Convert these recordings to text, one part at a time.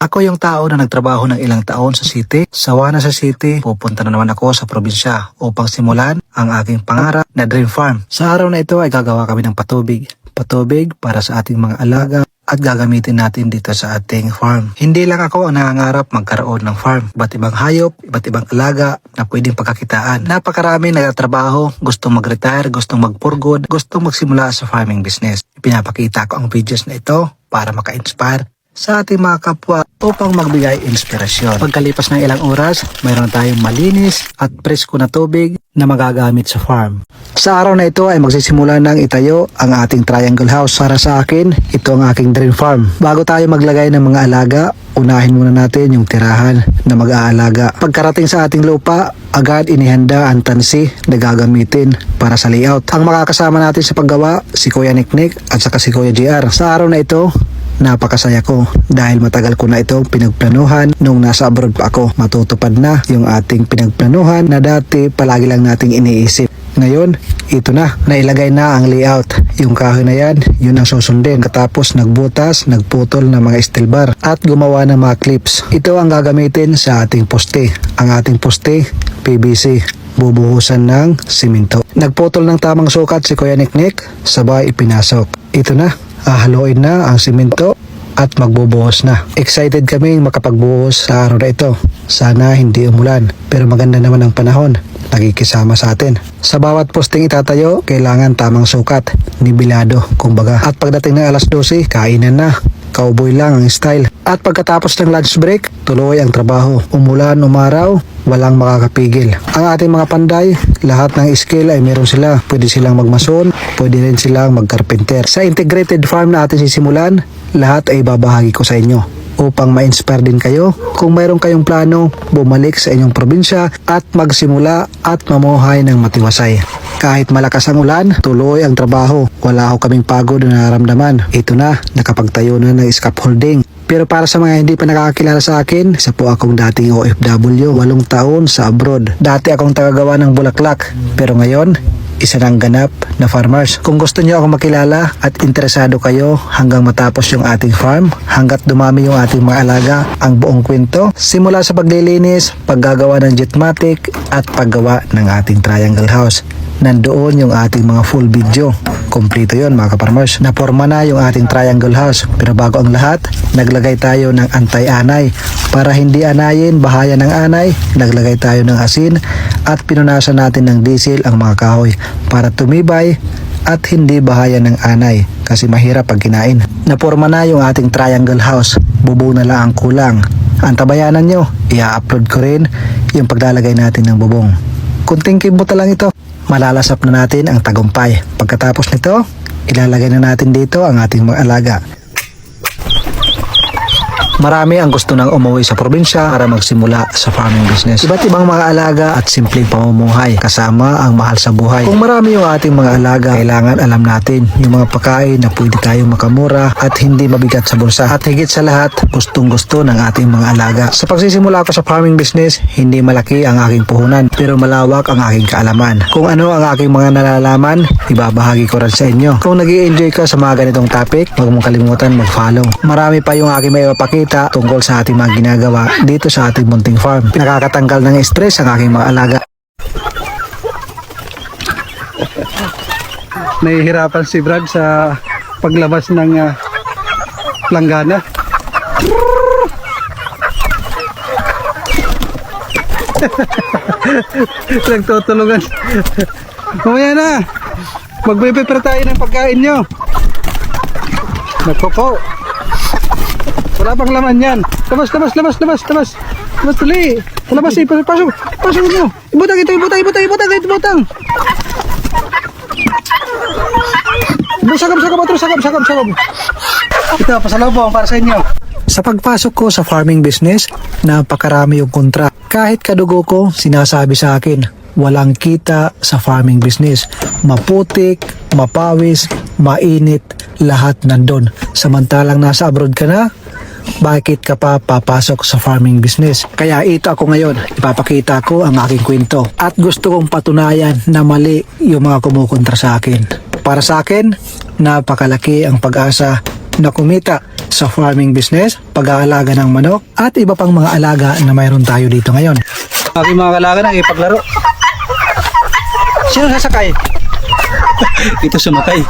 Ako yung tao na nagtrabaho ng ilang taon sa city. Sawa na sa city, pupunta na naman ako sa probinsya upang simulan ang aking pangarap na dream farm. Sa araw na ito ay gagawa kami ng patubig. Patubig para sa ating mga alaga at gagamitin natin dito sa ating farm. Hindi lang ako ang nangangarap magkaroon ng farm. Iba't ibang hayop, iba't ibang alaga na pwedeng pagkakitaan. Napakarami nagtatrabaho, gustong mag-retire, gustong mag-for good, gustong magsimula sa farming business. Pinapakita ko ang videos na ito para maka-inspire sa ating mga kapwa upang magbigay inspirasyon. Pagkalipas ng ilang oras, mayroon tayong malinis at presko na tubig na magagamit sa farm. Sa araw na ito ay magsisimula ng itayo ang ating triangle house. Para sa akin, ito ang aking dream farm. Bago tayo maglagay ng mga alaga, unahin muna natin yung tirahan na mag-aalaga. Pagkarating sa ating lupa, agad inihanda ang tansi na gagamitin para sa layout. Ang makakasama natin sa paggawa, si Kuya Niknik at saka si Kuya JR. Sa araw na ito, napakasaya ko dahil matagal ko na itong pinagplanuhan nung nasa abroad pa ako. Matutupad na yung ating pinagplanuhan na dati palagi lang nating iniisip. Ngayon, ito na. Nailagay na ang layout. Yung kahoy na yan, yun ang susundin. Katapos nagbutas, nagputol ng mga steel bar at gumawa ng mga clips. Ito ang gagamitin sa ating poste. Ang ating poste, PVC. Bubuhusan ng simento. Nagputol ng tamang sukat si Kuya Niknik, sabay ipinasok. Ito na. Haluin na ang simento at magbubuhos na. Excited kaming makapagbuhos sa araw na ito. Sana hindi umulan, pero maganda naman ang panahon. Nagkikisama sa atin. Sa bawat posting itatayo, kailangan tamang sukat, nibilado, kumbaga. At pagdating ng alas 12, kainan na. Cowboy lang ang style. At pagkatapos ng lunch break, tuloy ang trabaho. Umulan, umaraw, walang makakapigil. Ang ating mga panday, lahat ng skill ay meron sila. Pwede silang magmason, pwede rin silang magkarpenter. Sa integrated farm na ating sisimulan, lahat ay babahagi ko sa inyo upang ma-inspire din kayo kung mayroon kayong plano bumalik sa inyong probinsya at magsimula at mamuhay ng matiwasay. Kahit malakas ang ulan, tuloy ang trabaho. Wala ako kaming pagod na nararamdaman. Ito na, nakapagtayo na ng scaffolding. Pero para sa mga hindi pa nakakakilala sa akin, isa po akong dating OFW, 8 taon sa abroad. Dati akong tagagawa ng bulaklak, pero ngayon, isa ng ganap na farmers. Kung gusto niyo ako makilala at interesado kayo hanggang matapos yung ating farm, hanggat dumami yung ating mga alaga, ang buong kwento, simula sa paglilinis, paggagawa ng jetmatic at paggawa ng ating triangle house. Nandoon yung ating mga full video. Kompleto yon mga kaparmers. Naporma na yung ating triangle house. Pero bago ang lahat, naglagay tayo ng anti-anay. Para hindi anayin, bahaya ng anay, naglagay tayo ng asin at pinunasan natin ng diesel ang mga kahoy para tumibay at hindi bahaya ng anay kasi mahirap pag kinain. Naporma na yung ating triangle house. Bubong na lang ang kulang. Antabayanan nyo, i-upload ko rin yung paglalagay natin ng bubong. Kunting kibuta lang ito. Malalasap na natin ang tagumpay. Pagkatapos nito, ilalagay na natin dito ang ating mga alaga. Marami ang gusto nang umuwi sa probinsya para magsimula sa farming business. Iba't ibang mga alaga at simpleng pamumuhay kasama ang mahal sa buhay. Kung marami yung ating mga alaga, kailangan alam natin yung mga pagkain na pwede tayong makamura at hindi mabigat sa bulsa. At higit sa lahat, gustong-gusto ng ating mga alaga. Sa pagsisimula ko sa farming business, hindi malaki ang aking puhunan pero malawak ang aking kaalaman. Kung ano ang aking mga nalalaman, ibabahagi ko rin sa inyo. Kung nag-i-enjoy ka sa mga ganitong topic, huwag mong kalimutan mag-follow. Marami pa yung aking may mapakita tungkol sa ating mga ginagawa dito sa ating munting farm. Nakakatanggal ng stress ang aking mga alaga. Nahihirapan si Brad sa paglabas ng planggana. Nagtutulungan. Mamaya na. Magbe-prepare tayo ng pagkain nyo. Nagpo. Wala pang laman yan. Labas. Labas tuloy. Labas eh. Pasok nyo. Ibutang. Sakap. Ito, pasalubong para sa inyo. Sa pagpasok ko sa farming business, napakarami yung kontra. Kahit kadugo ko, sinasabi sa akin, walang kita sa farming business. Maputik, mapawis, mainit, lahat nandun. Samantalang nasa abroad ka na, bakit ka pa papasok sa farming business? Kaya ito ako ngayon, ipapakita ko ang aking kwento at gusto kong patunayan na mali yung mga kumukontra sa akin. Para sa akin, napakalaki ang pag-asa na kumita sa farming business, pag-aalaga ng manok, at iba pang mga alaga na mayroon tayo dito ngayon. Aking mga alaga na ipaglaro. Sino sasakay? Ito sumakay.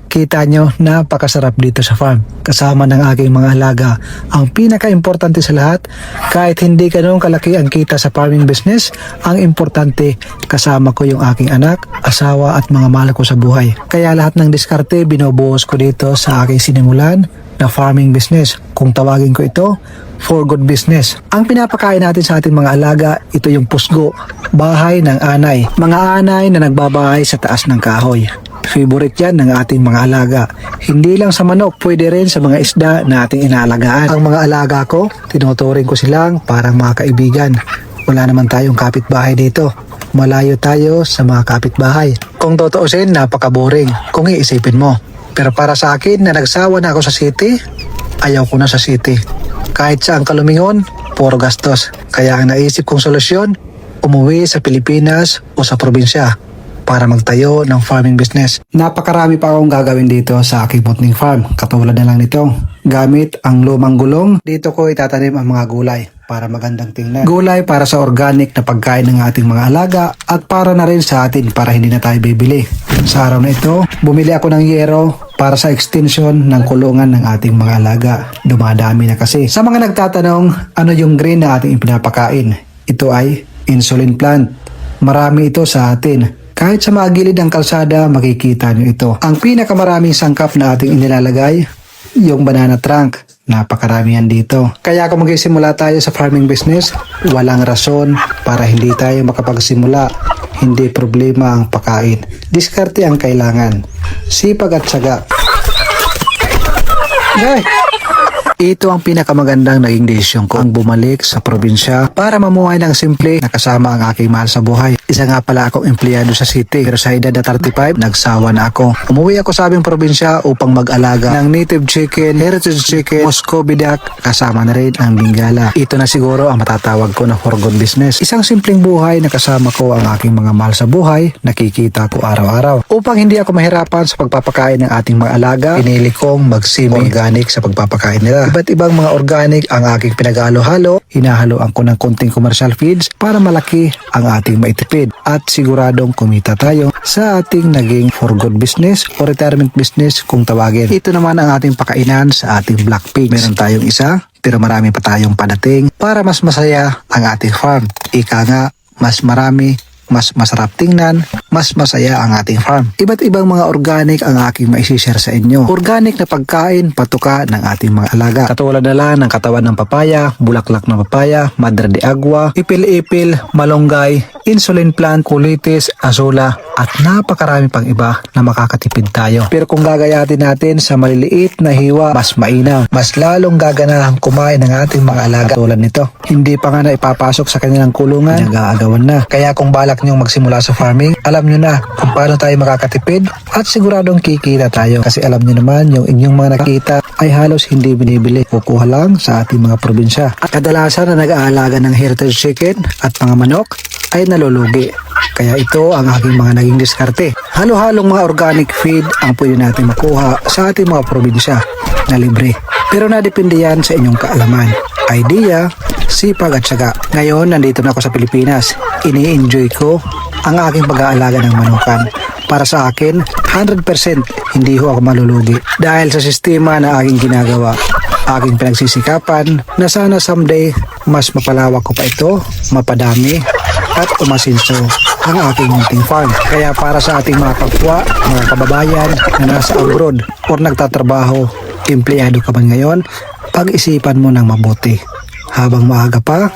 Kita nyo, napakasarap dito sa farm. Kasama ng aking mga alaga. Ang pinaka-importante sa lahat, kahit hindi ganun kalaki ang kita sa farming business, ang importante, kasama ko yung aking anak, asawa at mga mahal ko sa buhay. Kaya lahat ng diskarte, binubuhos ko dito sa aking sinimulan na farming business. Kung tawagin ko ito, for good business. Ang pinapakain natin sa ating mga alaga, ito yung pusgo, bahay ng anay. Mga anay na nagbabahay sa taas ng kahoy. Favorite yan ng ating mga alaga. Hindi lang sa manok, pwede rin sa mga isda na ating inaalagaan. Ang mga alaga ko, tinuturing ko silang parang mga kaibigan. Wala naman tayong kapitbahay dito. Malayo tayo sa mga kapitbahay. Kung tutuusin, napaka-boring kung iisipin mo. Pero para sa akin na nagsawa na ako sa city, ayaw ko na sa city. Kahit saan ka lumingon, puro gastos. Kaya ang naisip kong solusyon, umuwi sa Pilipinas o sa probinsya para magtayo ng farming business. Napakarami pa akong gagawin dito sa aking putning farm. Katulad na lang nito. Gamit ang lumang gulong, dito ko itatanim ang mga gulay para magandang tingnan. Gulay para sa organic na pagkain ng ating mga alaga at para na rin sa atin para hindi na tayo bibili. Sa araw na ito, bumili ako ng yero para sa extension ng kulungan ng ating mga alaga. Dumadami na kasi. Sa mga nagtatanong, ano yung green na ating ipinapakain? Ito ay insulin plant. Marami ito sa atin. Kahit sa mga gilid ng kalsada, makikita nyo ito. Ang pinakamaraming sangkap na ating inilalagay, yung banana trunk. Napakaramihan dito. Kaya kung magsisimula tayo sa farming business, walang rason para hindi tayo makapagsimula. Hindi problema ang pakain. Diskarte ang kailangan. Sipag at tiyaga. Guys! Ito ang pinakamagandang naging desisyon ko, ang bumalik sa probinsya para mamuhay ng simple na kasama ang aking mahal sa buhay. Isa nga pala akong empleyado sa city pero sa edad na 35, nagsawa na ako. Umuwi ako sa aming probinsya upang mag-alaga ng native chicken, heritage chicken, Muscovy duck, kasama na rin ang Bengala. Ito na siguro ang matatawag ko na for good business. Isang simpleng buhay na kasama ko ang aking mga mahal sa buhay, nakikita ko araw-araw. Upang hindi ako mahirapan sa pagpapakain ng ating mga alaga, pinili kong mag-semi-organic sa pagpapakain nila. Iba't ibang mga organic ang aking pinag-halo-halo, hinahaloan ko ng konting commercial feeds para malaki ang ating maitipid at siguradong kumita tayo sa ating naging for good business o retirement business kung tawagin. Ito naman ang ating pakainan sa ating black pigs. Meron tayong isa pero marami pa tayong padating para mas masaya ang ating farm. Ika nga, mas marami, mas masarap tingnan, mas masaya ang ating farm. Iba't ibang mga organic ang aking maisishare sa inyo. Organic na pagkain, patuka ng ating mga alaga. Katulad na lang ng katawan ng papaya, bulaklak ng papaya, madre de agua, ipil-ipil, malunggay, insulin plant, kulitis, azula, at napakarami pang iba na makakatipid tayo. Pero kung gagayatin natin sa maliliit na hiwa, mas mainam, mas lalong gaganahang kumain ng ating mga alaga. Katulad nito, hindi pa nga na ipapasok sa kanilang kulungan, nag-aagawan na. Kaya kung balak nyo magsimula sa farming, alam nyo na kung paano tayo makakatipid at siguradong kikita tayo. Kasi alam nyo naman, yung inyong mga nakita ay halos hindi binibili. Kukuha lang sa ating mga probinsya. At kadalasan na nag-aalaga ng heritage chicken at mga manok ay nalulugi. Kaya ito ang aking mga naging diskarte. Halo-halong mga organic feed ang pwede natin makuha sa ating mga probinsya na libre. Pero nadepende yan sa inyong kaalaman, idea, sipag at syaga. Ngayon, nandito na ako sa Pilipinas. Ini-enjoy ko ang aking pag-aalaga ng manukan. Para sa akin, 100% hindi ho ako malulugi. Dahil sa sistema na aking ginagawa, aking pinagsisikapan na sana someday mas mapalawak ko pa ito, mapadami at umasinso ang aking munting farm. Kaya para sa ating mga kapwa, mga kababayan na nasa abroad o nagtatrabaho, empleyado ka man ngayon, pag-isipan mo ng mabuti. Habang maaga pa,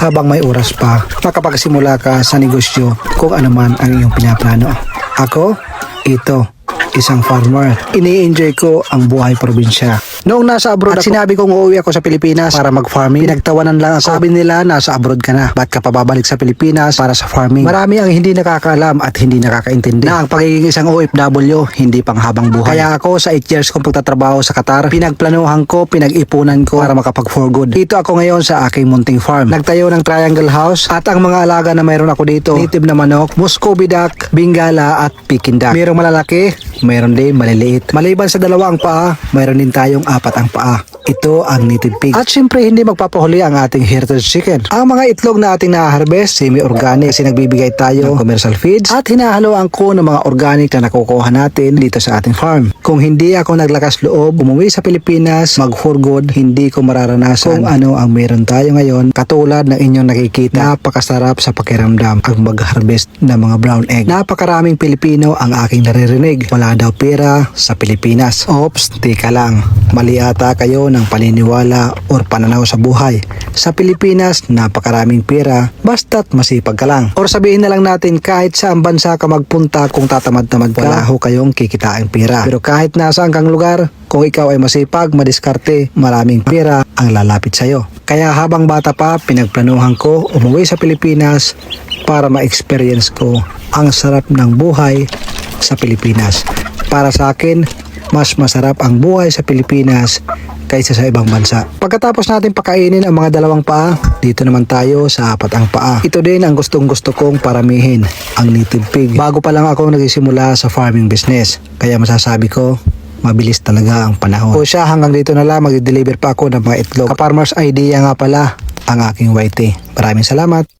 habang may oras pa, makapagsimula ka sa negosyo kung ano man ang iyong pinaplano. Ako, ito, isang farmer. Ini-enjoy ko ang buhay probinsya. Noong nasa abroad at sinabi kong uuwi ako sa Pilipinas para mag-farming, pinagtawanan lang ako. Sabi nila nasa abroad ka na, ba't ka pa babalik sa Pilipinas para sa farming? Marami ang hindi nakakaalam at hindi nakakaintindi na ang pagiging isang OFW hindi panghabang buhay. Kaya ako sa 8 years kong pagtatrabaho sa Qatar, pinagplanuhan ko, pinag-ipunan ko para makapag-for good. Dito ako ngayon sa aking munting farm. Nagtayo ng triangle house at ang mga alaga na mayroon ako dito, native na manok, Muscovy duck, Bengala at Peking duck. Mayroong malalaki, mayroon din maliliit. Maliban sa dalawang paa, mayroon din tayong 4 ang paa. Ito ang native pig. At syempre hindi magpapahuli ang ating heritage chicken. Ang mga itlog na ating na-harvest, semi-organic kasi nagbibigay tayo ng commercial feeds at hinahaluan ko ng mga organic na nakukuha natin dito sa ating farm. Kung hindi ako naglakas loob, umuwi sa Pilipinas, mag-for good, hindi ko mararanasan kung ano ang meron tayo ngayon. Katulad ng inyong nakikita, napakasarap sa pakiramdam ang mag-harvest ng mga brown egg. Napakaraming Pilipino ang aking naririnig. Wala daw pera sa Pilipinas. Ops, tika lang. Mali ata kayo ng paniniwala or pananaw sa buhay. Sa Pilipinas, napakaraming pera basta't masipag ka lang. Or sabihin na lang natin kahit saan bansa ka magpunta kung tatamad-tamad ka, wala ho kayong kikitaing pera. Pero kahit nasaan kang lugar, kung ikaw ay masipag, madiskarte, maraming pera ang lalapit sa'yo. Kaya habang bata pa, pinagplanuhan ko umuwi sa Pilipinas para ma-experience ko ang sarap ng buhay sa Pilipinas. Para sa akin, mas masarap ang buhay sa Pilipinas kaysa sa ibang bansa. Pagkatapos natin pakainin ang mga dalawang paa, dito naman tayo sa 4 ang paa. Ito din ang gustong-gusto kong paramihin, ang native pig. Bago pa lang ako nagsisimula sa farming business, kaya masasabi ko, mabilis talaga ang panahon. O siya, hanggang dito na lang, mag-deliver pa ako ng mga itlog. Ka-farmers idea nga pala ang aking YT. Maraming salamat.